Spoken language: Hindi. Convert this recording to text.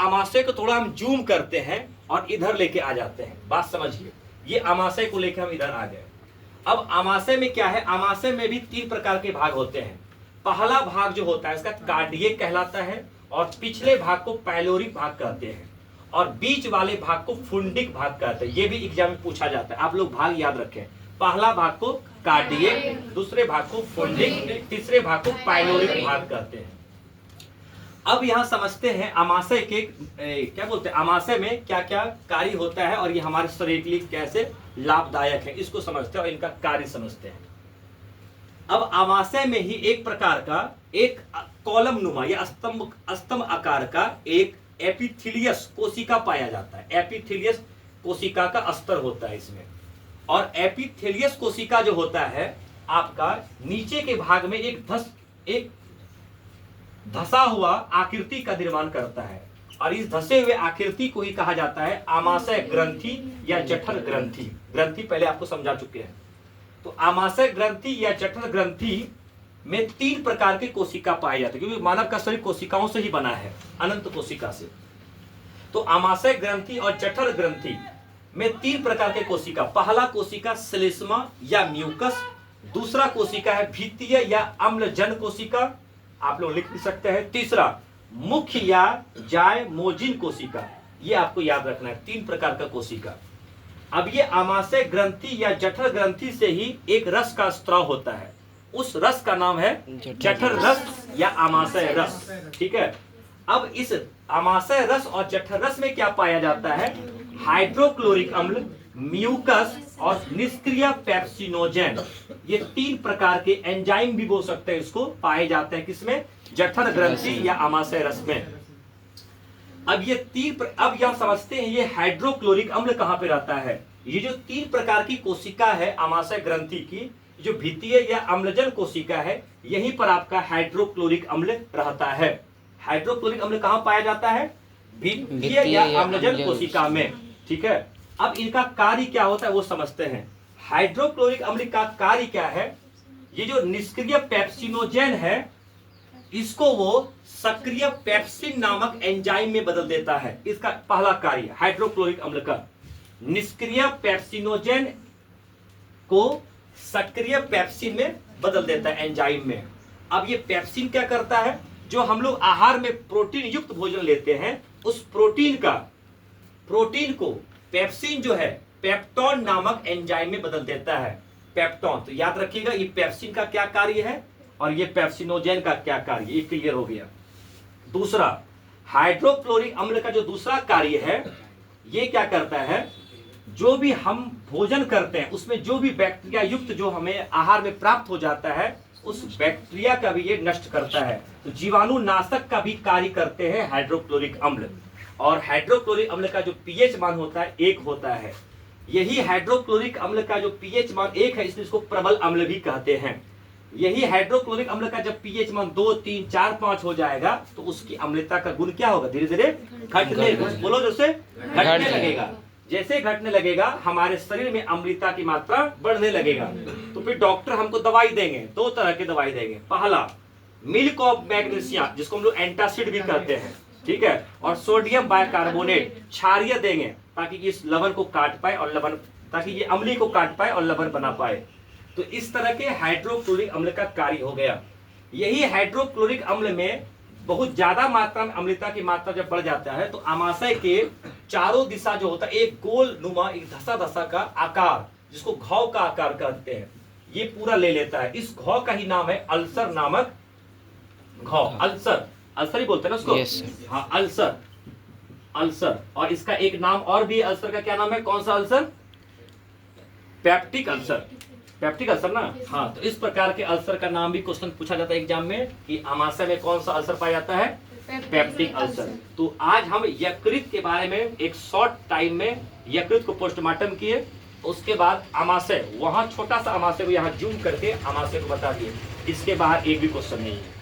आमाशय को थोड़ा हम जूम करते हैं और इधर लेके आ जाते हैं, बात समझिए। ये आमाशय को लेके हम इधर आ गए। अब आमाशय में क्या है, आमाशय में भी 3 प्रकार के भाग होते हैं। पहला भाग जो होता है इसका कार्डियक कहलाता है, और पिछले भाग को पाइलोरिक भाग कहते हैं, और बीच वाले भाग को फुंडिक भाग कहते हैं। ये भी एग्जाम में पूछा जाता है, आप लोग भाग याद रखें। पहला भाग को कार्डियक, दूसरे भाग को फुंडिक, तीसरे भाग को पाइलोरिक भाग कहते हैं। अब यहाँ समझते हैं आमाशय के क्या बोलते हैं, आमाशय में क्या क्या कार्य होता है और ये हमारे शरीर के लिए कैसे लाभदायक है, इसको समझते हैं और इनका कार्य समझते हैं। अब आमाशय में ही एक प्रकार का एक कॉलम नुमा या स्तंभ आकार का एक एपिथेलियस कोशिका पाया जाता है। एपिथेलियस कोशिका का स्तर होता है इसमें, और एपिथेलियस कोशिका जो होता है आपका नीचे के भाग में एक धसा हुआ आकृति का निर्माण करता है, और इस धसे हुए आकृति को ही कहा जाता है आमाशय ग्रंथि या जठर ग्रंथि। ग्रंथि पहले आपको समझा चुके हैं। तो आमाशय ग्रंथि या जठर ग्रंथि में 3 प्रकार की कोशिका पाई जाती है, क्योंकि मानव का शरीर कोशिकाओं से ही बना है, अनंत कोशिका से। तो आमाशय ग्रंथि और जठर ग्रंथि में 3 प्रकार के कोशिका। पहला कोशिका श्लेष्मा या म्यूकस, दूसरा कोशिका है भित्तीय या अम्लजन कोशिका, आप लोग लिख भी सकते हैं। तीसरा मुख्य या जायमोजिन कोशिका, ये आपको याद रखना है, 3 प्रकार का कोशिका। अब ये आमाशय ग्रंथि या जठर ग्रंथि से ही एक रस का स्त्राव होता है, उस रस का नाम है जठर रस या आमाशय रस। ठीक है। अब इस आमाशय रस और जठर रस में क्या पाया जाता है, हाइड्रोक्लोरिक अम्ल, म्यूकस और निष्क्रिय पेप्सिनोजेन। ये 3 प्रकार के एंजाइम भी बोल सकते हैं इसको, पाए जाते हैं किसमें, जठर ग्रंथि या आमाशय रस में। अब ये अब यह समझते हैं ये हाइड्रोक्लोरिक अम्ल कहां पे रहता है। ये जो 3 प्रकार की कोशिका है आमाशय ग्रंथि की, जो भित्तीय या अम्लजन कोशिका है, यहीं पर आपका हाइड्रोक्लोरिक अम्ल रहता है। हाइड्रोक्लोरिक अम्ल कहां पाया जाता है, भित्तीय या अम्लजन कोशिका में। ठीक है। अब इनका कार्य क्या होता है वो समझते हैं। हाइड्रोक्लोरिक अम्ल का कार्य क्या है, ये जो निष्क्रिय पेप्सिनोजेन है इसको वो सक्रिय पेप्सिन नामक एंजाइम में बदल देता है। इसका पहला कार्य हाइड्रोक्लोरिक अम्ल का, निष्क्रिय पेप्सिनोजेन को सक्रिय पेप्सिन में बदल देता है एंजाइम में। अब ये पेप्सिन क्या करता है, जो हम लोग आहार में प्रोटीन युक्त भोजन लेते हैं, उस प्रोटीन को पेप्सिन जो है पेप्टोन नामक एंजाइम में बदल देता है। पेप्टोन, तो याद रखिएगा ये पेप्सिन का क्या कार्य है और ये पेप्सिनोजेन का क्या कार्य, ये क्लियर हो गया। दूसरा हाइड्रोक्लोरिक अम्ल का जो दूसरा कार्य है, ये क्या करता है, जो भी हम भोजन करते हैं उसमें जो भी बैक्टीरिया युक्त जो हमें आहार में प्राप्त हो जाता है, उस बैक्टीरिया का भी ये नष्ट करता है। तो जीवाणु नाशक का भी कार्य करते हैं हाइड्रोक्लोरिक अम्ल। और हाइड्रोक्लोरिक अम्ल का जो पीएच मान होता है 1 होता है। यही हाइड्रोक्लोरिक अम्ल का जो पीएच मान 1 है, इसलिए इसको प्रबल अम्ल भी कहते हैं। यही हाइड्रोक्लोरिक अम्ल का जब पीएच मान 2, 3, 4, 5 हो जाएगा तो उसकी अम्लता का गुण क्या होगा, धीरे धीरे घटने, बोलो जैसे घटने लगेगा। जैसे घटने लगेगा हमारे शरीर में अम्लता की मात्रा बढ़ने लगेगा। तो फिर डॉक्टर हमको दवाई देंगे, 2 तरह की दवाई देंगे। पहला मिल्क ऑफ मैग्नीशिया, जिसको हम लोग एंटासिड भी कहते हैं, ठीक है, और सोडियम बाइकार्बोनेट क्षारीय देंगे ताकि इस लवण को काट पाए और ताकि ये अम्ली को काट पाए और लवण बना पाए। तो इस तरह के हाइड्रोक्लोरिक अम्ल का कार्य हो गया। यही हाइड्रोक्लोरिक अम्ल में बहुत ज्यादा मात्रा में अम्लता की मात्रा जब बढ़ जाता है तो आमाशय के चारों दिशा जो होता है एक गोल नुमा, एक धसा का आकार, जिसको घाव का आकार कहते हैं, ये पूरा ले लेता है। इस घाव का ही नाम है अल्सर नामक घाव। अल्सर ही बोलते हैं ना उसको। yes, हाँ, अल्सर। और इसका एक नाम और भी अल्सर का, क्या नाम है, कौन सा अल्सर, पेप्टिक अल्सर ना। हाँ, तो इस प्रकार के अल्सर का नाम भी क्वेश्चन पूछा जाता है एग्जाम में कि आमाशय में कौन सा अल्सर पाया जाता है, पेप्टिक अल्सर। तो आज हम यकृत के बारे में एक शॉर्ट टाइम में यकृत को पोस्टमार्टम किए, उसके बाद आमाशय, वहां छोटा सा आमाशय को यहाँ जूम करके आमाशय को बता दिए। इसके बाहर एक भी क्वेश्चन नहीं है।